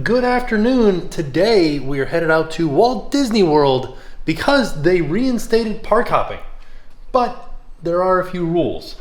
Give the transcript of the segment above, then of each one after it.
Good afternoon. Today we are headed out to Walt Disney World because they reinstated park hopping. But there are a few rules.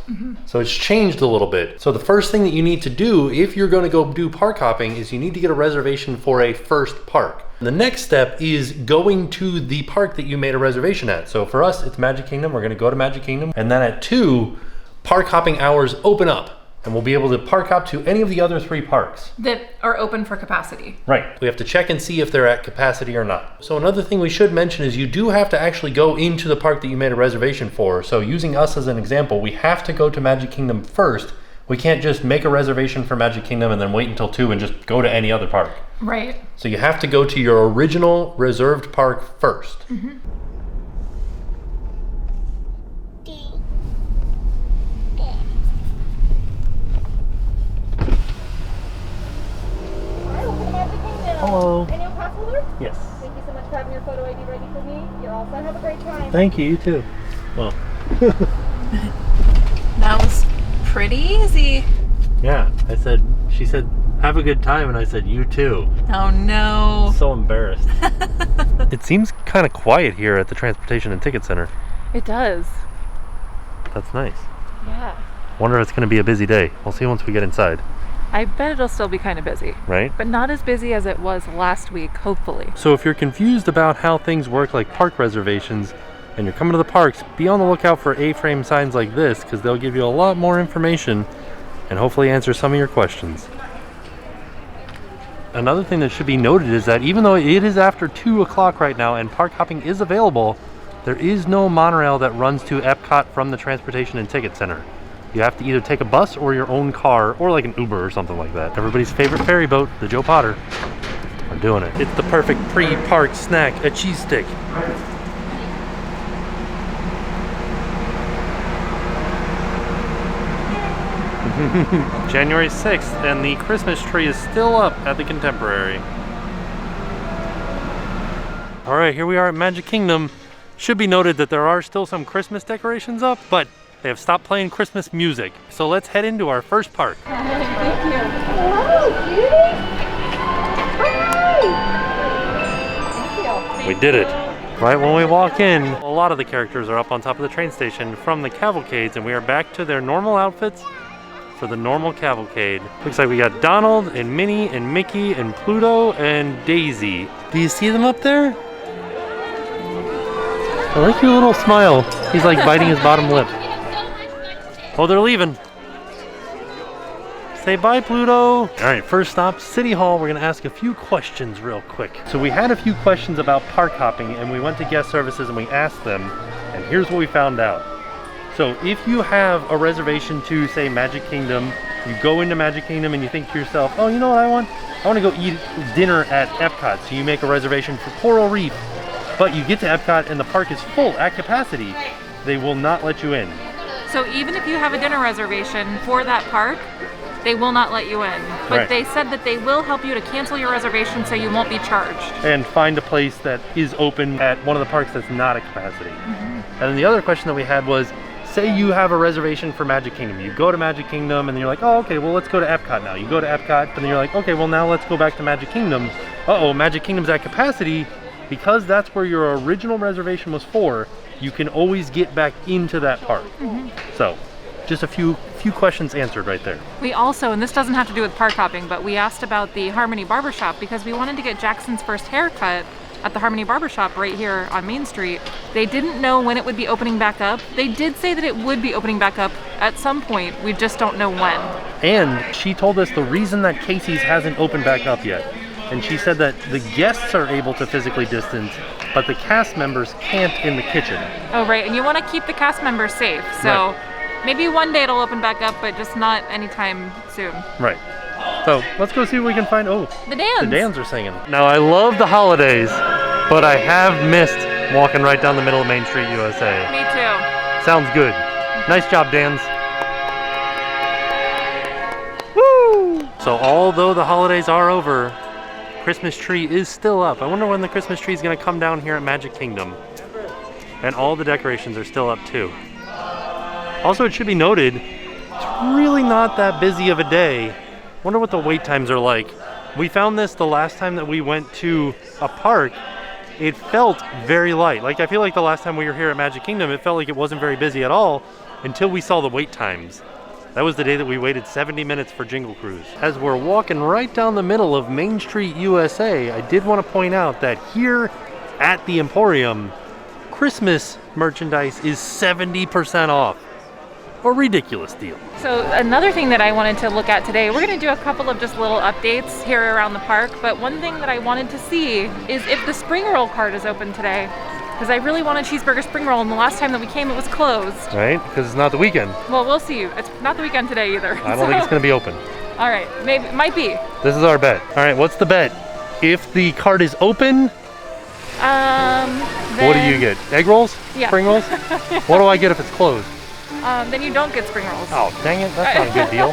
So it's changed a little bit. So the first thing that you need to do if you're going to go do park hopping is you need to get a reservation for a first park. The next step is going to the park that you made a reservation at. So for us, it's Magic Kingdom. We're going to go to Magic Kingdom. And then at 2, park hopping hours open up. And we'll be able to park hop to any of the other 3 parks that are open for capacity. Right. We have to check and see if they're at capacity or not. So another thing we should mention is you do have to actually go into the park that you made a reservation for. So using us as an example, we have to go to Magic Kingdom first. We can't just make a reservation for Magic Kingdom and then wait until 2 and just go to any other park. Right. So you have to go to your original reserved park first. Hello. And your pass holder? Yes. Thank you so much for having your photo ID ready for me. You're all set. Have a great time. Thank you, you too. Well. That was pretty easy. Yeah, she said, have a good time, and I said, you too. Oh no. So embarrassed. It seems kind of quiet here at the Transportation and Ticket Center. It does. That's nice. Yeah. Wonder if it's going to be a busy day. We'll see once we get inside. I bet it'll still be kind of busy. Right? But not as busy as it was last week, hopefully. So if you're confused about how things work like park reservations, and you're coming to the parks, be on the lookout for A-frame signs like this, because they'll give you a lot more information and hopefully answer some of your questions. Another thing that should be noted is that even though it is after 2 o'clock right now and park hopping is available, there is no monorail that runs to Epcot from the Transportation and Ticket Center. You have to either take a bus or your own car or like an Uber or something like that. Everybody's favorite ferry boat, the Joe Potter, are doing it. It's the perfect pre-park snack, a cheese stick. January 6th, and the Christmas tree is still up at the Contemporary. All right, here we are at Magic Kingdom. Should be noted that there are still some Christmas decorations up, but they have stopped playing Christmas music. So let's head into our first park. Thank you. Hello, cutie. Hi. Thank you. We did it. Right when we walk in, a lot of the characters are up on top of the train station from the cavalcades, and we are back to their normal outfits for the normal cavalcade. Looks like we got Donald and Minnie and Mickey and Pluto and Daisy. Do you see them up there? I like your little smile. He's like biting his bottom lip. Oh, they're leaving. Say bye, Pluto. All right, first stop, City Hall. We're gonna ask a few questions real quick. So we had a few questions about park hopping, and we went to guest services and we asked them, and here's what we found out. So if you have a reservation to, say, Magic Kingdom, you go into Magic Kingdom and you think to yourself, oh, you know what I want? I want to go eat dinner at Epcot. So you make a reservation for Coral Reef, but you get to Epcot and the park is full at capacity. They will not let you in. So even if you have a dinner reservation for that park, they will not let you in. But Right. they said that they will help you to cancel your reservation so you won't be charged. And find a place that is open at one of the parks that's not at capacity. And then the other question that we had was, say you have a reservation for Magic Kingdom. You go to Magic Kingdom and then you're like, oh, okay, well, let's go to Epcot now. You go to Epcot and then you're like, okay, well, now let's go back to Magic Kingdom. Uh-oh, Magic Kingdom's at capacity. Because that's where your original reservation was for, you can always get back into that park. So, just a few questions answered right there. We also, and this doesn't have to do with park hopping, but we asked about the Harmony Barbershop because we wanted to get Jackson's first haircut at the Harmony Barbershop right here on Main Street. They didn't know when it would be opening back up. They did say that it would be opening back up at some point. We just don't know when. And she told us the reason that Casey's hasn't opened back up yet. And she said that the guests are able to physically distance, but the cast members can't in the kitchen. Oh, right, and you want to keep the cast members safe. So Right. maybe one day it'll open back up, but just not anytime soon. Right. So let's go see what we can find. Oh, The Dans. the Dans are singing. Now I love the holidays, but I have missed walking right down the middle of Main Street, USA. Me too. Sounds good. Nice job, Dans. Woo! So although the holidays are over, Christmas tree is still up. I wonder when the Christmas tree is going to come down here at Magic Kingdom. And all the decorations are still up too. Also, it should be noted, it's really not that busy of a day. Wonder what the wait times are like We found this the last time that we went to a park. It felt very light. Like, I feel like the last time we were here at Magic Kingdom, it felt like it wasn't very busy at all until we saw the wait times. That was the day that we waited 70 minutes for Jingle Cruise. As we're walking right down the middle of Main Street, USA, I did want to point out that here at the Emporium, Christmas merchandise is 70% off. A ridiculous deal. So another thing that I wanted to look at today, we're gonna do a couple of just little updates here around the park, but one thing that I wanted to see is if the spring roll cart is open today. Because I really want a cheeseburger spring roll, and the last time that we came, it was closed. Right? Because it's not the weekend. Well, we'll see. It's not the weekend today either. I don't think it's going to be open. All right, maybe, might be. This is our bet. All right, what's the bet? If the cart is open, what do you get? Egg rolls? Yeah. Spring rolls? What do I get if it's closed? Then you don't get spring rolls. Oh, dang it. That's not a good deal.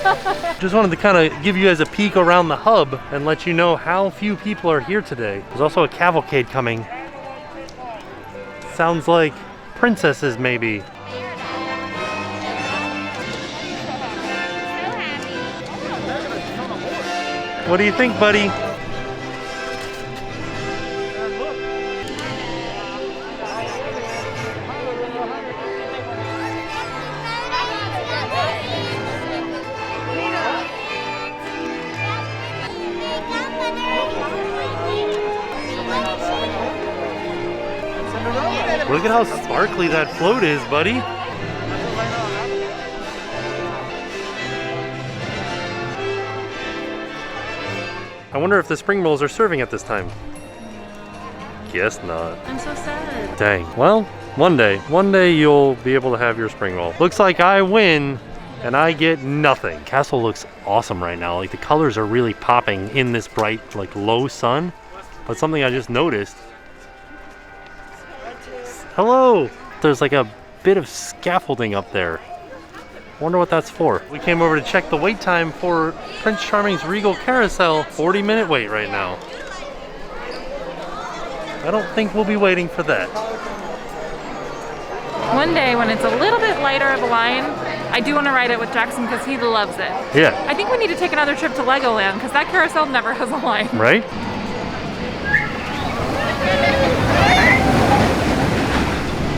Just wanted to kind of give you guys a peek around the hub and let you know how few people are here today. There's also a cavalcade coming. Sounds like princesses, maybe. What do you think, buddy? Look at how sparkly that float is, buddy. I wonder if the spring rolls are serving at this time. Guess not. I'm so sad. Dang. Well, one day you'll be able to have your spring roll. Looks like I win and I get nothing. Castle looks awesome right now. Like, the colors are really popping in this bright, like, low sun. But something I just noticed. Hello! There's like a bit of scaffolding up there. Wonder what that's for. We came over to check the wait time for Prince Charming's Regal Carousel. 40-minute wait right now. I don't think we'll be waiting for that. One day when it's a little bit lighter of a line, I do want to ride it with Jackson because he loves it. Yeah. I think we need to take another trip to Legoland because that carousel never has a line. Right?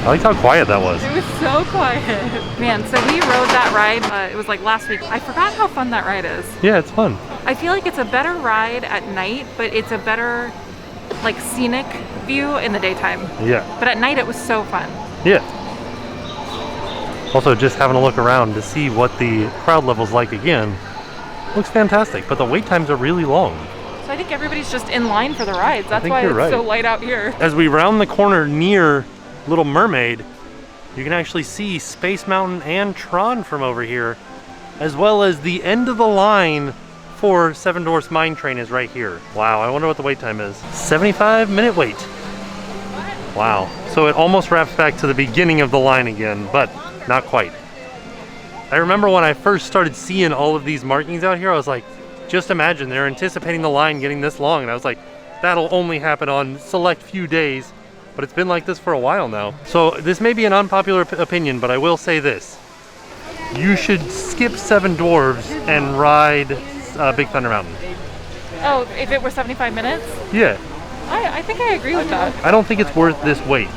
I liked how quiet that was. It was so quiet. Man, so we rode that ride, it was like last week. I forgot how fun that ride is. Yeah, it's fun. I feel like it's a better ride at night, but it's a better, like, scenic view in the daytime. Yeah. But at night it was so fun. Yeah. Also, just having a look around to see what the crowd level's like again. Looks fantastic, but the wait times are really long. So I think everybody's just in line for the rides. That's why it's right. so light out here. As we round the corner near Little Mermaid, you can actually see Space Mountain and Tron from over here, as well as the end of the line for Seven Dwarfs Mine Train is right here. Wow, I wonder what the wait time is. 75-minute wait. Wow. So it almost wraps back to the beginning of the line again, but not quite. I remember when I first started seeing all of these markings out here, I was like, just imagine they're anticipating the line getting this long, and I was like, that'll only happen on select few days. But it's been like this for a while now. So this may be an unpopular opinion, but I will say this. You should skip Seven Dwarves and ride Big Thunder Mountain. Oh, if it were 75 minutes? Yeah. I think I agree with that. I don't think it's worth this wait.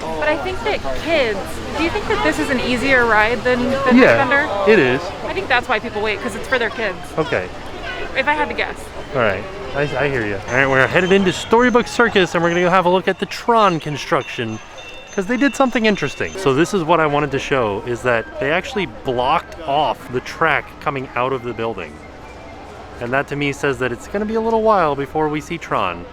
But I think that kids, do you think that this is an easier ride than Big Thunder? Yeah, it is. I think that's why people wait, because it's for their kids. Okay. If I had to guess. All right. I hear you. All right, we're headed into Storybook Circus and we're gonna go have a look at the Tron construction because they did something interesting. So this is what I wanted to show, is that they actually blocked off the track coming out of the building. And that to me says that it's gonna be a little while before we see Tron.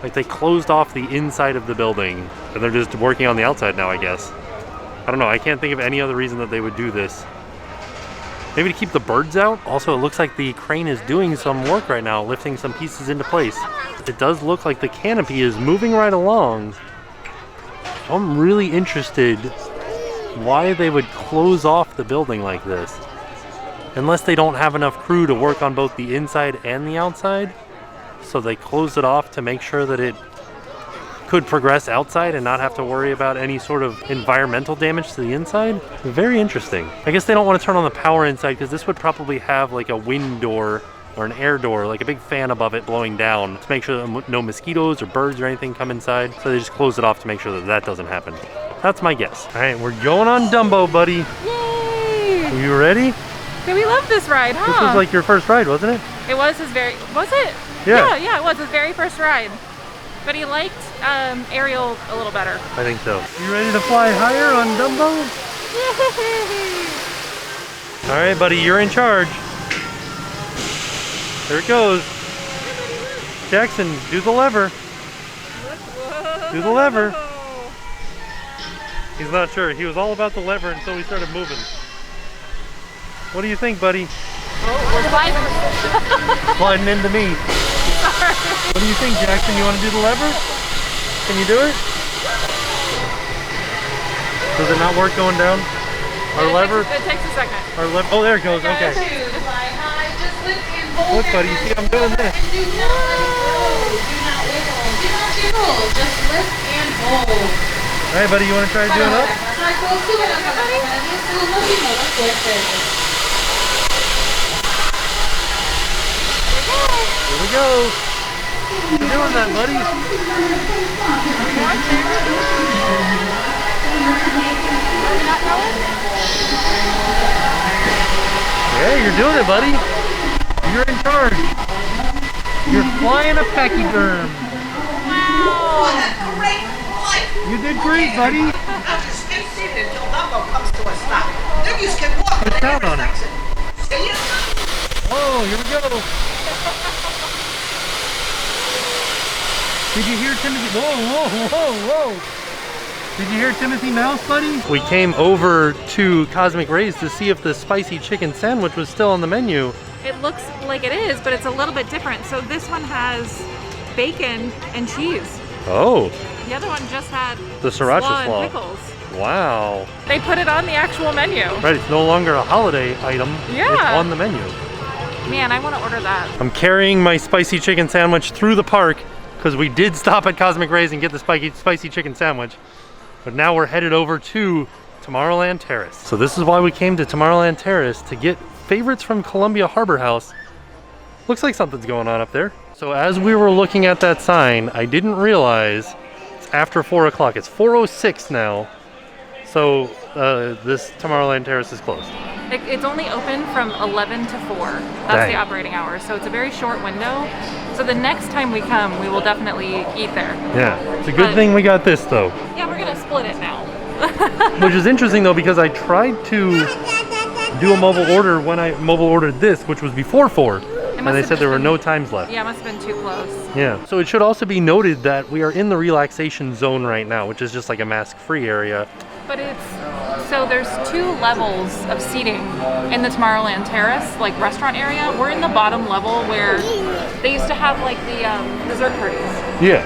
Like, they closed off the inside of the building and they're just working on the outside now, I guess. I don't know, I can't think of any other reason that they would do this. Maybe to keep the birds out. Also, it looks like the crane is doing some work right now, lifting some pieces into place. It does look like the canopy is moving right along. I'm really interested why they would close off the building like this. Unless they don't have enough crew to work on both the inside and the outside. So they closed it off to make sure that it could progress outside and not have to worry about any sort of environmental damage to the inside. Very interesting. I guess they don't want to turn on the power inside because this would probably have like a wind door or an air door, like a big fan above it blowing down to make sure that no mosquitoes or birds or anything come inside. So they just close it off to make sure that that doesn't happen. That's my guess. All right, we're going on Dumbo, buddy. Yay! Are you ready? Yeah, we love this ride, huh? This was like your first ride, wasn't it? It was his very, was it? Yeah. Yeah, it was his very first ride. But he liked Ariel a little better. I think so. You ready to fly higher on Dumbo? Yay! All right, buddy, you're in charge. There it goes. Jackson, do the lever. Whoa. Do the lever. He's not sure. He was all about the lever until we started moving. What do you think, buddy? Oh, we're sliding. Sliding into me. Sorry. What do you think, Jackson? You want to do the lever? Can you do it? Does it not work going down? Our lever? It takes a second. Our lever? Oh, there it goes. Okay. Look, buddy. You see I'm doing this. Do not wiggle. Just lift and hold. All right, buddy. You want to try doing up? Here we go. You're doing that, buddy. Yeah, you're doing it, buddy. You're in charge. You're flying a pachyderm. Wow. Great flight! You did great, buddy. Now just stay seated until Dumbo comes to a stop. Then you can walk Put to the down on it. intersection. See ya! Oh, here we go. Did you hear Timothy? Whoa. Did you hear Timothy Mouse, buddy? We came over to Cosmic Rays to see if the spicy chicken sandwich was still on the menu. It looks like it is, but it's a little bit different. So this one has bacon and cheese. Oh, The other one just had the sriracha slaw slaw. and pickles. Wow. They put it on the actual menu. Right, it's no longer a holiday item. Yeah. It's on the menu. Man, I want to order that. I'm carrying my spicy chicken sandwich through the park because we did stop at Cosmic Rays and get the spicy chicken sandwich. But now we're headed over to Tomorrowland Terrace. So this is why we came to Tomorrowland Terrace, to get favorites from Columbia Harbor House. Looks like something's going on up there. So as we were looking at that sign, I didn't realize it's after 4 o'clock. It's 4:06 now. So this Tomorrowland Terrace is closed. It's only open from 11 to 4. That's Dang. the operating hours. So it's a very short window. So the next time we come, we will definitely eat there. Yeah, it's a good But- thing we got this though. Yeah, we're gonna split it now. Which is interesting though, because I tried to do a mobile order when I mobile ordered this, which was before 4. And must they have said there were been- no times left. Yeah, it must have been too close. Yeah. So it should also be noted that we are in the relaxation zone right now, which is just like a mask-free area. But so there's 2 levels of seating in the Tomorrowland Terrace, like restaurant area. We're in the bottom level where they used to have like the dessert parties. Yeah.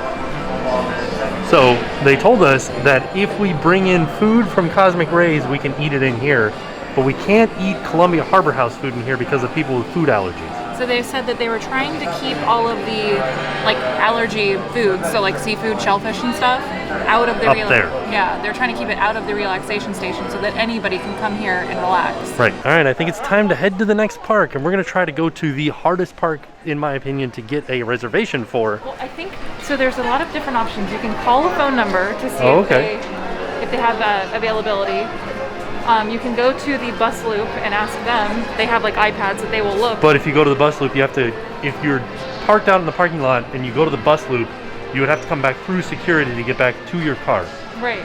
So they told us that if we bring in food from Cosmic Rays, we can eat it in here, but we can't eat Columbia Harbor House food in here because of people with food allergies. So they said that they were trying to keep all of the like allergy foods, so like seafood, shellfish and stuff, out of the Up there. Yeah, they're trying to keep it out of the relaxation station so that anybody can come here and relax. Right. All right. I think it's time to head to the next park, and we're going to try to go to the hardest park, in my opinion, to get a reservation for. Well, I think so. There's a lot of different options. You can call a phone number to see Oh, okay. if they have availability. You can go to the bus loop and ask them. They have like iPads that they will look. But if you go to the bus loop, you have to, if you're parked out in the parking lot and you go to the bus loop, you would have to come back through security to get back to your car. Right.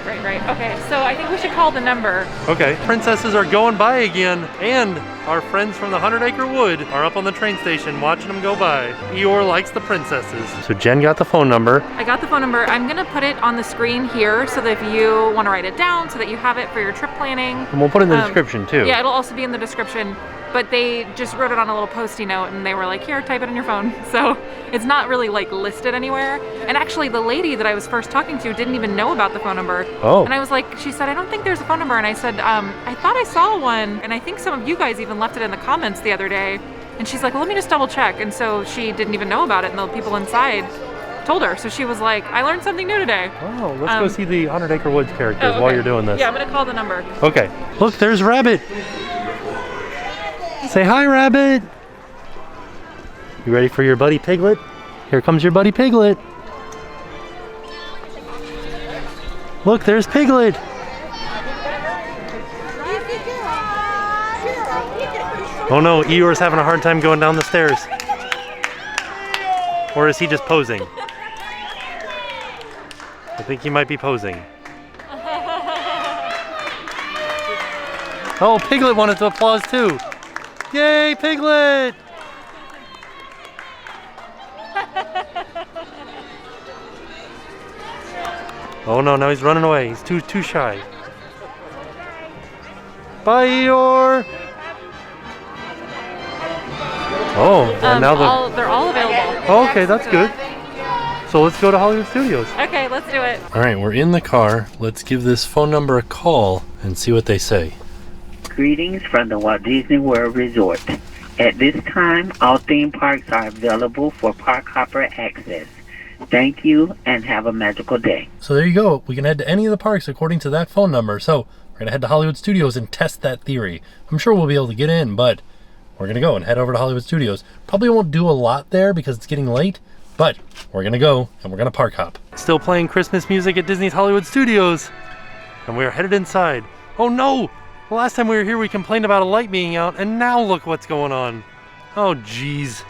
Okay, so I think we should call the number. Okay. Princesses are going by again, and our friends from the 100 Acre Wood are up on the train station watching them go by. Eeyore likes the princesses. So Jen got the phone number. I got the phone number. I'm gonna put it on the screen here so that if you want to write it down so that you have it for your trip planning. And we'll put it in the description too. Yeah, it'll also be in the description. But they just wrote it on a little Post-it note and they were like, here, type it on your phone. So it's not really like listed anywhere. And actually the lady that I was first talking to didn't even know about the phone number. Oh. And I was like, she said, I don't think there's a phone number. And I said, I thought I saw one. And I think some of you guys even left it in the comments the other day. And she's like, well, let me just double check. And so she didn't even know about it. And the people inside told her. So she was like, I learned something new today. Oh, let's go see the 100 Acre Woods characters Oh, okay. while you're doing this. Yeah, I'm gonna call the number. Okay. Look, there's Rabbit. Say hi, Rabbit. You ready for your buddy Piglet? Here comes your buddy Piglet. Look, there's Piglet. Oh no, Eeyore's having a hard time going down the stairs. Or is he just posing? I think he might be posing. Oh, Piglet wanted to applause too. Yay, Piglet! Oh no, now he's running away. He's too shy. Bye, Eeyore! Oh, and now they're all available. Oh, okay, that's good. So let's go to Hollywood Studios. Okay, let's do it. All right, we're in the car. Let's give this phone number a call and see what they say. Greetings from the Walt Disney World Resort. At this time, all theme parks are available for park hopper access. Thank you and have a magical day. So there you go. We can head to any of the parks according to that phone number. So we're going to head to Hollywood Studios and test that theory. I'm sure we'll be able to get in, but we're going to go and head over to Hollywood Studios. Probably won't do a lot there because it's getting late, but we're going to go and we're going to park hop. Still playing Christmas music at Disney's Hollywood Studios. And we're headed inside. Oh no! The last time we were here we complained about a light being out, and now look what's going on. Oh jeez.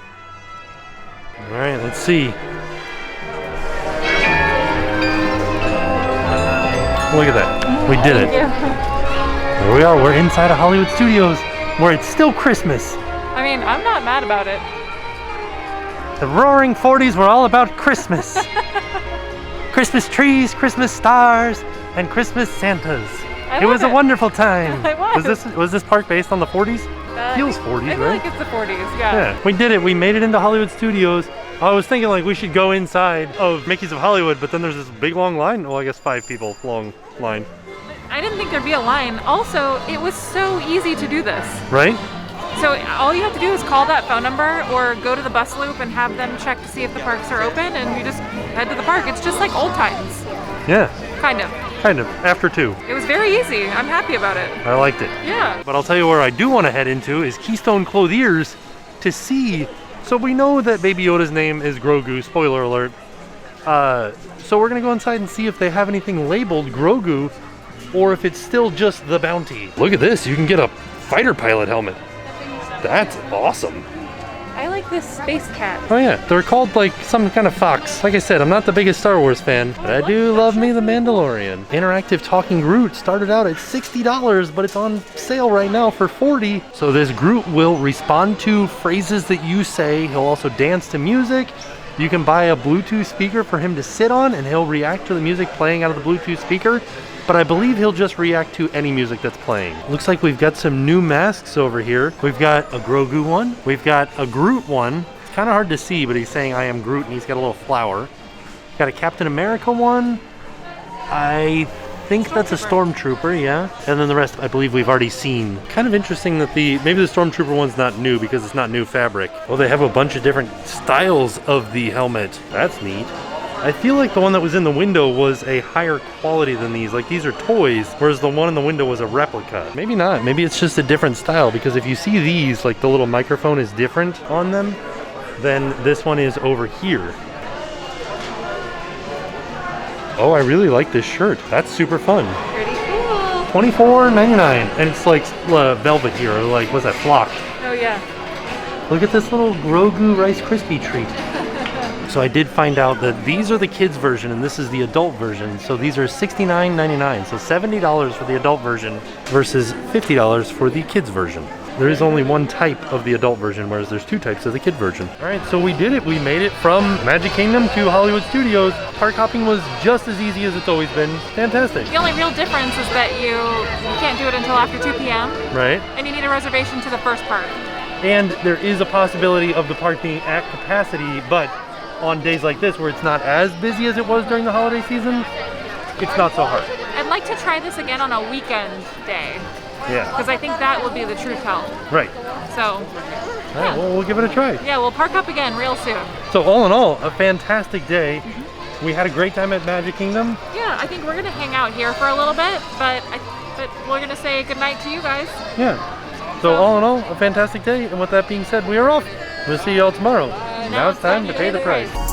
All right, let's see. Look at that. We did it. There we are. We're inside of Hollywood Studios where it's still Christmas. I mean, I'm not mad about it. The roaring 40s were all about Christmas. Christmas trees, Christmas stars, and Christmas Santas. It was a wonderful time. It was. Was this park based on the 40s? Feels 40s, I feel right? like it's the 40s, yeah. Yeah, we did it. We made it into Hollywood Studios. I was thinking like we should go inside of Mickey's of Hollywood, but then there's this big long line. Well, I guess 5 people long line. I didn't think there'd be a line. Also, it was so easy to do this. Right? So all you have to do is call that phone number or go to the bus loop and have them check to see if the parks are open, and you just head to the park. It's just like old times. Yeah. Kind of. Kind of. After 2. It was very easy. I'm happy about it. I liked it. Yeah. But I'll tell you where I do want to head into is Keystone Clothiers to see. So we know that Baby Yoda's name is Grogu, spoiler alert. So we're going to go inside and see if they have anything labeled Grogu or if it's still just the bounty. Look at this. You can get a fighter pilot helmet. That's awesome. I like this space cat. Oh yeah, they're called like some kind of fox. Like I said, I'm not the biggest Star Wars fan, but I do love me the Mandalorian. Interactive talking Groot started out at $60, but it's on sale right now for $40. So this Groot will respond to phrases that you say. He'll also dance to music. You can buy a Bluetooth speaker for him to sit on, and he'll react to the music playing out of the Bluetooth speaker. But I believe he'll just react to any music that's playing. Looks like we've got some new masks over here. We've got a Grogu one. We've got a Groot one. It's kind of hard to see, but he's saying I am Groot, and he's got a little flower. Got a Captain America one. I think that's a Stormtrooper, yeah. And then the rest, I believe we've already seen. Kind of interesting that maybe the Stormtrooper one's not new because it's not new fabric. Well, they have a bunch of different styles of the helmet. That's neat. I feel like the one that was in the window was a higher quality than these. Like these are toys, whereas the one in the window was a replica. Maybe not. Maybe it's just a different style, because if you see these, like the little microphone is different on them, then this one is over here. Oh, I really like this shirt. That's super fun. Pretty cool. $24.99, and it's like velvet here, or like, what's that, flocked? Oh yeah. Look at this little Grogu Rice Krispie treat. So I did find out that these are the kids version and this is the adult version. So these are $69.99. So $70 for the adult version versus $50 for the kids version. There is only one type of the adult version, whereas there's 2 types of the kid version. All right, so we did it. We made it from Magic Kingdom to Hollywood Studios. Park hopping was just as easy as it's always been. Fantastic. The only real difference is that you can't do it until after 2 p.m. Right. And you need a reservation to the first park. And there is a possibility of the park being at capacity, but on days like this where it's not as busy as it was during the holiday season, it's not so hard. I'd like to try this again on a weekend day. Yeah. Because I think that would be the true tell. Right. So, All right, well, we'll give it a try. yeah, we'll park up again real soon. So all in all, a fantastic day. We had a great time at Magic Kingdom. Yeah, I think we're gonna hang out here for a little bit, but we're gonna say goodnight to you guys. Yeah. So all in all, a fantastic day. And with that being said, we are off. We'll see y'all tomorrow. Now it's time to pay the price.